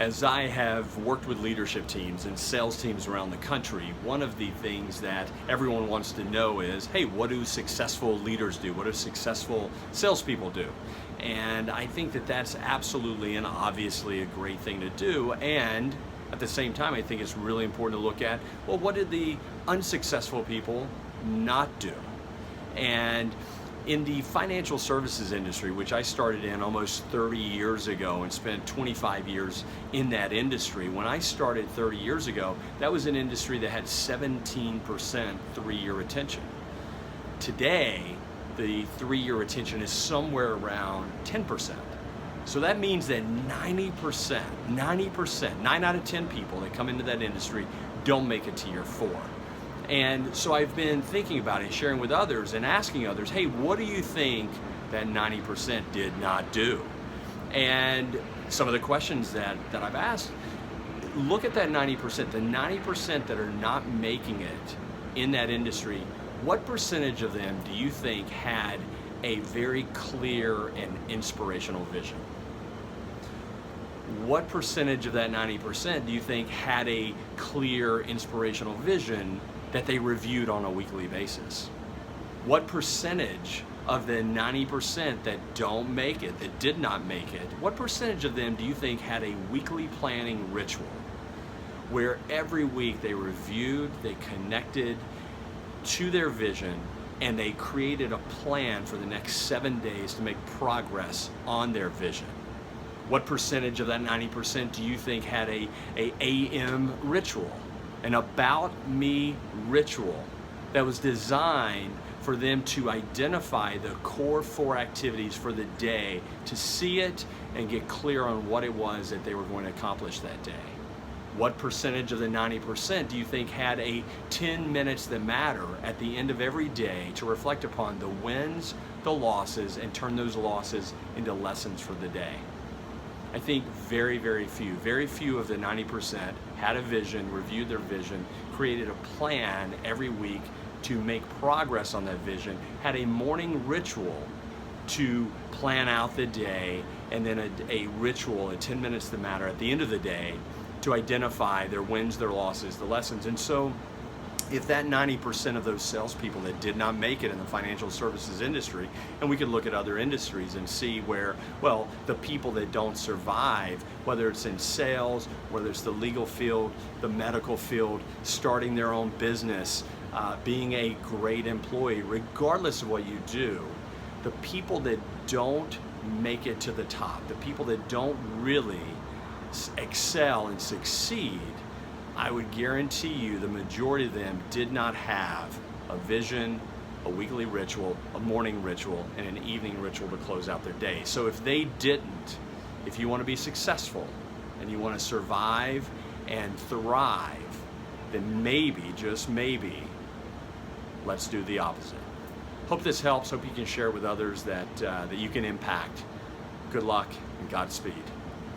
As I have worked with leadership teams and sales teams around the country, one of the things that everyone wants to know is, hey, what do successful leaders do? What do successful salespeople do? And I think that that's absolutely and obviously a great thing to do. And at the same time, I think it's really important to look at, well, what did the unsuccessful people not do? And in the financial services industry, which I started in almost 30 years ago and spent 25 years in that industry, when I started 30 years ago, that was an industry that had 17% 3-year retention. Today, the 3-year retention is somewhere around 10%. So that means that 90%, 9 out of 10 people that come into that industry don't make it to year 4. And so I've been thinking about it, sharing with others and asking others, hey, what do you think that 90% did not do? And some of the questions that I've asked, look at that 90%, the 90% that are not making it in that industry, what percentage of them do you think had a very clear and inspirational vision? What percentage of that 90% do you think had a clear inspirational vision that they reviewed on a weekly basis? What percentage of the 90% that don't make it, that did not make it, what percentage of them do you think had a weekly planning ritual where every week they reviewed, they connected to their vision, and they created a plan for the next 7 days to make progress on their vision? What percentage of that 90% do you think had a AM ritual, an about me ritual that was designed for them to identify the core 4 activities for the day, to see it and get clear on what it was that they were going to accomplish that day? What percentage of the 90% do you think had a 10 minutes that matter at the end of every day to reflect upon the wins, the losses, and turn those losses into lessons for the day? I think very, very few of the 90% had a vision, reviewed their vision, created a plan every week to make progress on that vision, had a morning ritual to plan out the day, and then a ritual, a 10 minutes that matter at the end of the day to identify their wins, their losses, the lessons. And so if that 90% of those salespeople that did not make it in the financial services industry, and we could look at other industries and see where, well, the people that don't survive, whether it's in sales, whether it's the legal field, the medical field, starting their own business, being a great employee, regardless of what you do, the people that don't make it to the top, the people that don't really excel and succeed, I would guarantee you the majority of them did not have a vision, a weekly ritual, a morning ritual, and an evening ritual to close out their day. So if they didn't, if you want to be successful and you want to survive and thrive, then maybe, just maybe, let's do the opposite. Hope this helps. Hope you can share with others that you can impact. Good luck and Godspeed.